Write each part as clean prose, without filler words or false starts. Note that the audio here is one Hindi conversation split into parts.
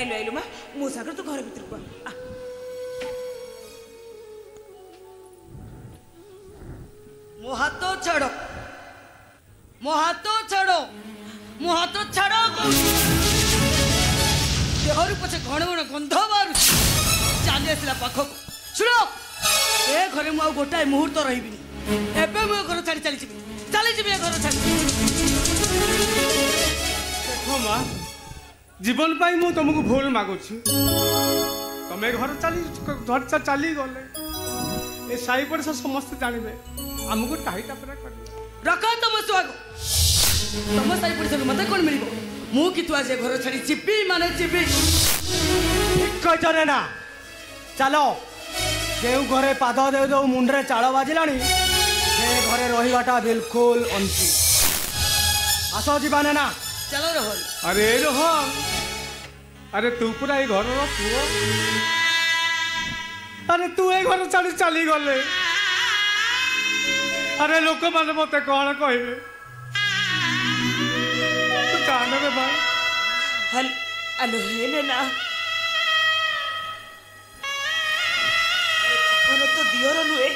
आइलु आइलु माँ मो सागर तू घर भीतर को मो हाथ छाड़ मो हाथ छाड़ मो हाथ छाड़ देहरु पछे घण घण गंध बाहर चली आसला पाखक शुण ए घरे मु गोटाए मुहूर्त रही एबे मु घर छाड़ी चली घर छाड़ी देखो माँ जीवन पाई मु तुमको भूल मागुची तमें घर चली गले ए साई पड़सा समस्त जानवे आमको टाईटा पूरा कर रख तुम सुहाग तुम साई पड़सा मत कौन मिल मु कि तू आज घर छाड़ी चिपी माने चिपी ठीक कहते ना चलो जो घरे पाद दे दो मुंडे चाल बाजिला से घरे रहीटा बिल्कुल अंति आस जीवाने ना चलो रोहन अरे रोहन अरे तू पूरा ये घर पुओ अरे तू ये घर छाड़ी चली गले अरे लोक मैंने मत कौन कहे तू जान रे भाई हेलो हेले ना तो दियर नुहे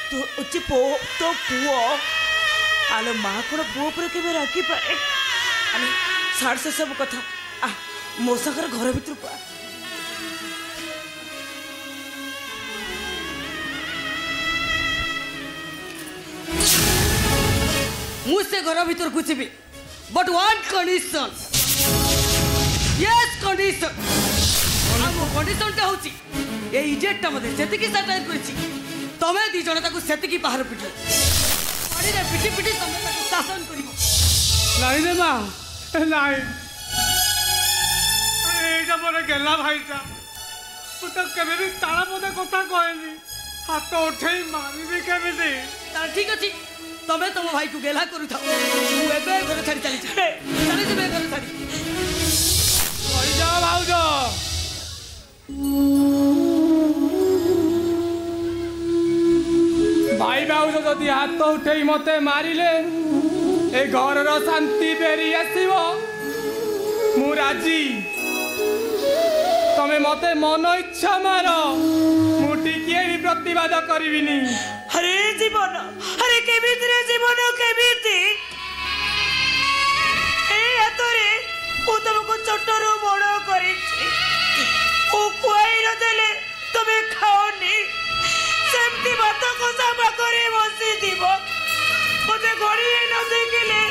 तू उच्च पो तो पुओ आलो माँ को पुओ पर के राखी पाए अरे छाड़ से सब कथा मो सागर घर भीतर को मुझसे घर भीतर को जीवी but one condition yes condition condition टा होची ए इजेक्ट मते सेतिकी सटाइल करछि तमे दी जण ताको सेतिकी बाहर पिटो पानी रे पिटी पिटी तमे ताको शासन करिवो नहीं रे मां नहीं अरे एटा मोरे गेला भाईटा तू तो केबे भी ताला पदे कथा कहनी हाथ उठेई मारिबी केबे दे ता ठीक अछि तमे तम भाई को गेला करू था तू एबे घर छाड़ी चली जबे घर छाड़ी ओइ जा भाउजो भाई भाउज जदि हाथ उठे मते मारिले ए घर शांति फेरी आसव मु राजी तमे मते मन इच्छा मार मु टिके भी प्रतिवाद करिविनी अरे जीवन अरे केबित रे जीवन केबित ए हातरे ओ तुमको छोटरू बड़ करिछि ओ कुआई न देले तमे खाओनी सेमती बात को सामा करे बसी दिव मुझे घड़ी न देखिले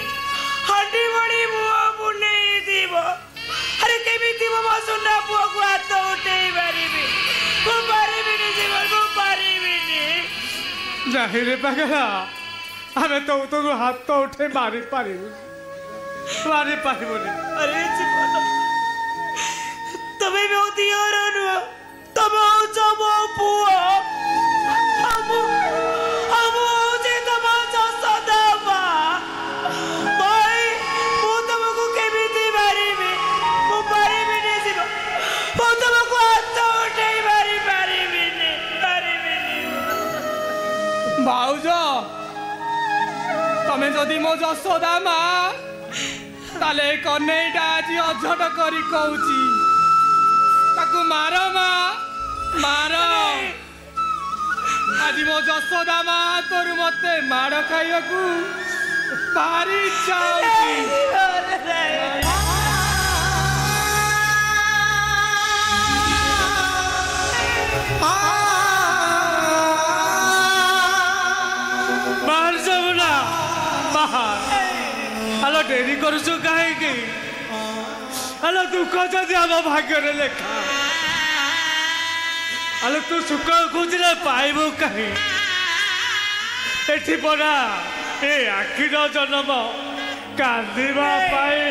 हड्डी बड़ी मुआ बुले दिव अरे केमिति मो सुना पुआ को हाथ उठेई मारिबी को पारिबिनी जीवन को पारिबिनी नहीं रे पगला अरे तो हाथ उठे मारी पारिबू अरे जीवन तमे भी दियर नु तमे हो मो पुआ हमो जे तमा सदा बा भाई मो तमको केमिति मारिबी मो पारिबिनी जीवन मो तमको हाथ उठेई पारिबिनी भाउज तमे जदि मो जसोदा मा ताले कन्हैटा आज अझट करी कहूची ताकू मार मा मार आज मो जसोदा मा तोर मते माड़ खाइबाकू भारी इच्छा होची बाहर सबना बाहर हेलो डेरी करूछु काहे की हेलो दुख जदि आम भाग्य लेखा हेलो तू सुख खोजले पाइबू कहीं एठी पड़ा ए आखिर जन्म कांदिबा पाए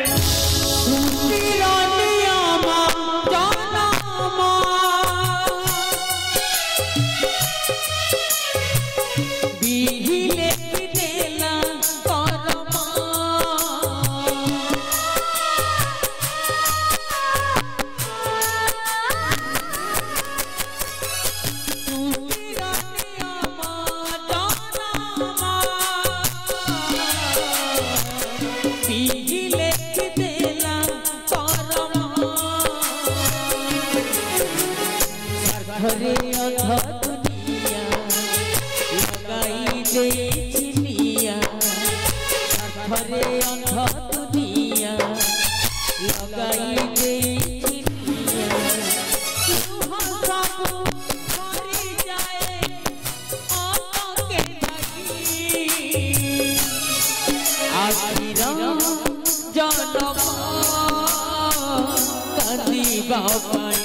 पीले देला স্বার্থরে অন্ধ দুনিয়া লাগাই দিয়েছি নিয়া স্বার্থরে অন্ধ দুনিয়া লাগাই দিয়েছি নিয়া সুহ সব মরি যায় অনকে লাগি আখির জনম কাঁদিবা পাই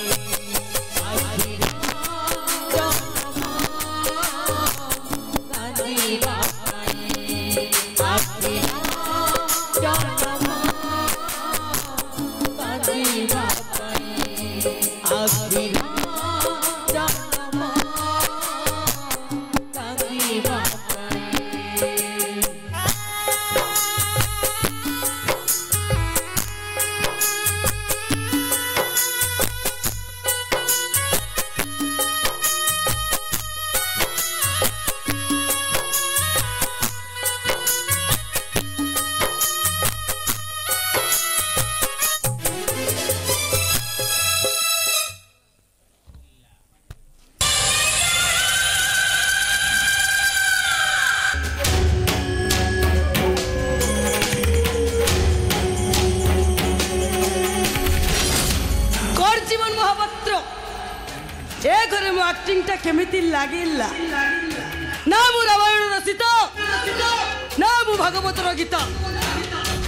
ଆକ୍ଟିଂଟା କେମିତି ଲାଗିଲା ନା ମୁଁ ରାମାୟଣର ସୀତା ନା ମୁଁ ଭାଗବତର ଗୀତା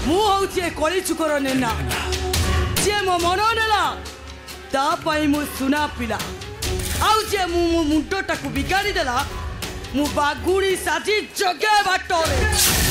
ମୁଁ ହଉଛି ଏ କଳିଯୁଗର ନେନା ଯିଏ ମୋ ମନ ନେଲା ତା ପାଇଁ ମୁଁ ସୁନା ପିଲା ଆଉ ଯିଏ ମୁଁ ମୋ ମୁଣ୍ଡଟାକୁ ବିଗାଡ଼ି ଦେଲା ମୁଁ ବାଗୁଡ଼ି ସାଜି ଜଗେ ବାଟରେ